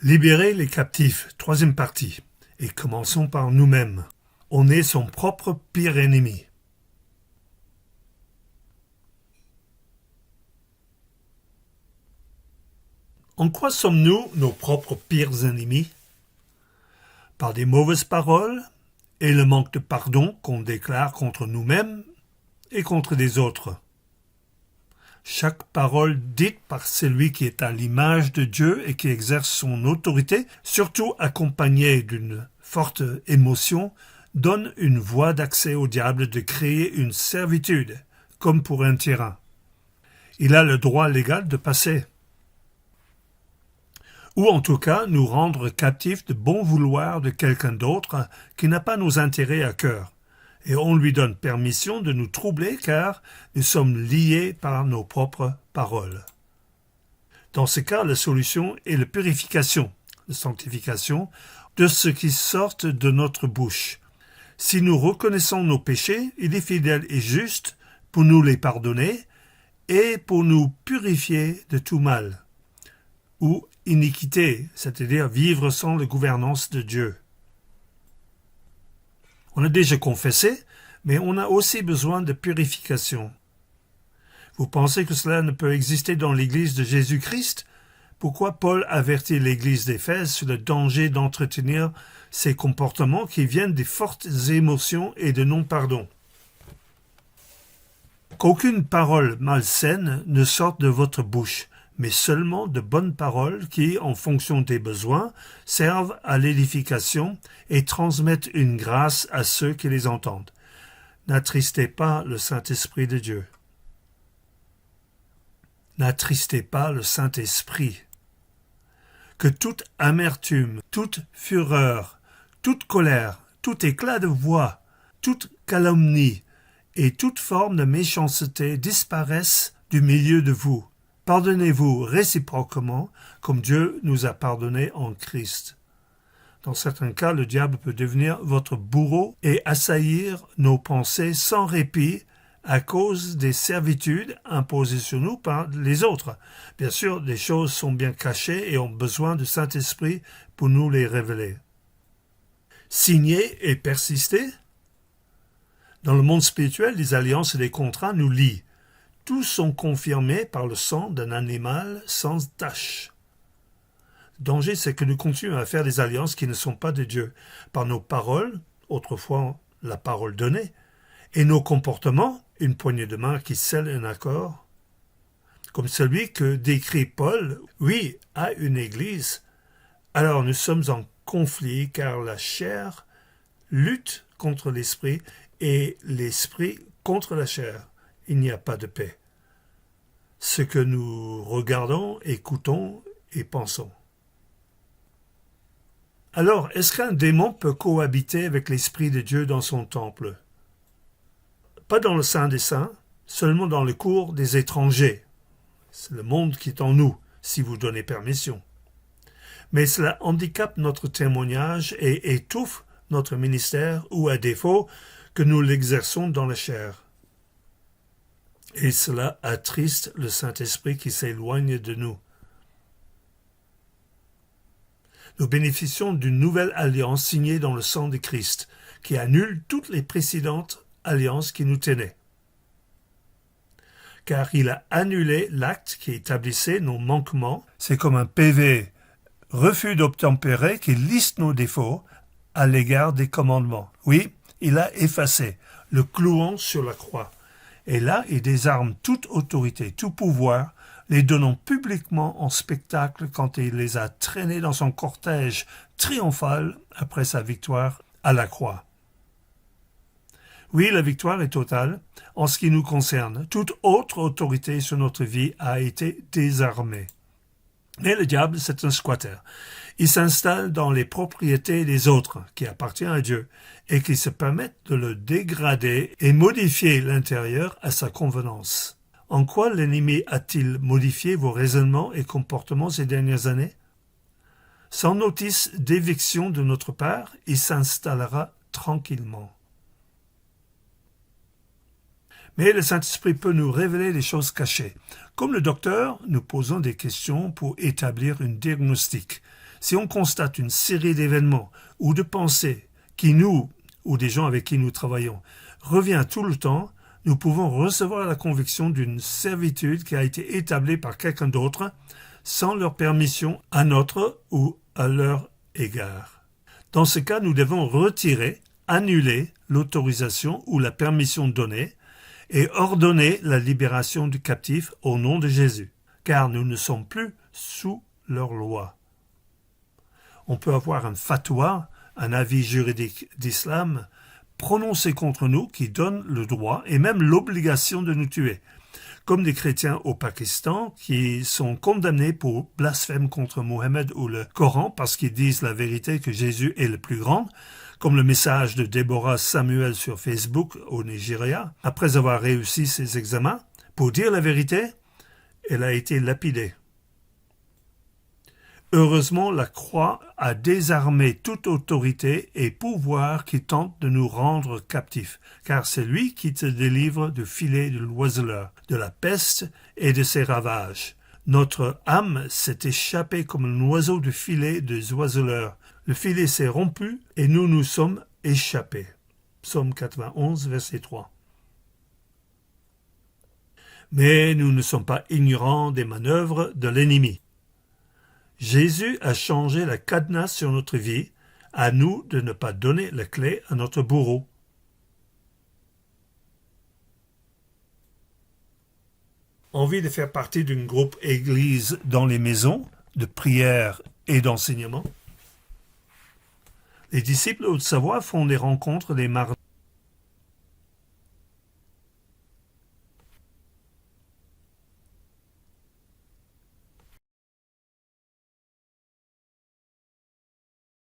Libérer les captifs, troisième partie. Et commençons par nous-mêmes. On est son propre pire ennemi. En quoi sommes-nous nos propres pires ennemis? Par des mauvaises paroles et le manque de pardon qu'on déclare contre nous-mêmes et contre les autres. Chaque parole dite par celui qui est à l'image de Dieu et qui exerce son autorité, surtout accompagnée d'une forte émotion, donne une voie d'accès au diable de créer une servitude, comme pour un tyran. Il a le droit légal de passer. Ou en tout cas nous rendre captifs de bon vouloir de quelqu'un d'autre qui n'a pas nos intérêts à cœur. Et on lui donne permission de nous troubler car nous sommes liés par nos propres paroles. Dans ce cas, la solution est la purification, la sanctification de ce qui sort de notre bouche. Si nous reconnaissons nos péchés, il est fidèle et juste pour nous les pardonner et pour nous purifier de tout mal, ou iniquité, c'est-à-dire vivre sans la gouvernance de Dieu. On a déjà confessé, mais on a aussi besoin de purification. Vous pensez que cela ne peut exister dans l'Église de Jésus-Christ? Pourquoi Paul avertit l'Église d'Éphèse sur le danger d'entretenir ces comportements qui viennent des fortes émotions et de non-pardon? Qu'aucune parole malsaine ne sorte de votre bouche, mais seulement de bonnes paroles qui, en fonction des besoins, servent à l'édification et transmettent une grâce à ceux qui les entendent. N'attristez pas le Saint-Esprit de Dieu. N'attristez pas le Saint-Esprit. Que toute amertume, toute fureur, toute colère, tout éclat de voix, toute calomnie et toute forme de méchanceté disparaissent du milieu de vous. Pardonnez-vous réciproquement, comme Dieu nous a pardonné en Christ. Dans certains cas, le diable peut devenir votre bourreau et assaillir nos pensées sans répit à cause des servitudes imposées sur nous par les autres. Bien sûr, les choses sont bien cachées et ont besoin du Saint-Esprit pour nous les révéler. Signer et persister. Dans le monde spirituel, les alliances et les contrats nous lient. Tous sont confirmés par le sang d'un animal sans tache. Le danger, c'est que nous continuons à faire des alliances qui ne sont pas de Dieu, par nos paroles, autrefois la parole donnée, et nos comportements, une poignée de main qui scelle un accord, comme celui que décrit Paul, oui, à une église. Alors nous sommes en conflit, car la chair lutte contre l'esprit, et l'esprit contre la chair. Il n'y a pas de paix. Ce que nous regardons, écoutons et pensons. Alors, est-ce qu'un démon peut cohabiter avec l'Esprit de Dieu dans son temple? Pas dans le Saint des Saints, seulement dans le cours des étrangers. C'est le monde qui est en nous, si vous donnez permission. Mais cela handicape notre témoignage et étouffe notre ministère, ou à défaut, que nous l'exerçons dans la chair. Et cela attriste le Saint-Esprit qui s'éloigne de nous. Nous bénéficions d'une nouvelle alliance signée dans le sang de Christ, qui annule toutes les précédentes alliances qui nous tenaient. Car il a annulé l'acte qui établissait nos manquements. C'est comme un PV, refus d'obtempérer, qui liste nos défauts à l'égard des commandements. Oui, il a effacé, le clouant sur la croix. Et là, il désarme toute autorité, tout pouvoir, les donnant publiquement en spectacle quand il les a traînés dans son cortège triomphal après sa victoire à la croix. Oui, la victoire est totale. En ce qui nous concerne, toute autre autorité sur notre vie a été désarmée. Mais le diable, c'est un squatter. Il s'installe dans les propriétés des autres, qui appartiennent à Dieu, et qui se permettent de le dégrader et modifier l'intérieur à sa convenance. En quoi l'ennemi a-t-il modifié vos raisonnements et comportements ces dernières années? Sans notice d'éviction de notre part, il s'installera tranquillement. Mais le Saint-Esprit peut nous révéler les choses cachées. Comme le docteur, nous posons des questions pour établir un diagnostic. Si on constate une série d'événements ou de pensées qui nous, ou des gens avec qui nous travaillons, revient tout le temps, nous pouvons recevoir la conviction d'une servitude qui a été établie par quelqu'un d'autre sans leur permission à notre ou à leur égard. Dans ce cas, nous devons retirer, annuler l'autorisation ou la permission donnée et ordonner la libération du captif au nom de Jésus, car nous ne sommes plus sous leur loi. On peut avoir un fatwa, un avis juridique d'islam, prononcé contre nous qui donne le droit et même l'obligation de nous tuer, comme des chrétiens au Pakistan qui sont condamnés pour blasphème contre Mohammed ou le Coran parce qu'ils disent la vérité que Jésus est le plus grand, comme le message de Deborah Samuel sur Facebook au Nigeria. Après avoir réussi ses examens, pour dire la vérité, elle a été lapidée. Heureusement, la croix a désarmé toute autorité et pouvoir qui tente de nous rendre captifs, car c'est lui qui te délivre du filet de l'oiseleur, de la peste et de ses ravages. Notre âme s'est échappée comme un oiseau du filet des oiseleurs. Le filet s'est rompu et nous nous sommes échappés. Psaume 91, verset 3. Mais nous ne sommes pas ignorants des manœuvres de l'ennemi. Jésus a changé la cadenas sur notre vie, à nous de ne pas donner la clé à notre bourreau. Envie de faire partie d'un groupe église dans les maisons, de prière et d'enseignement? Les disciples Haute-Savoie font des rencontres les mardis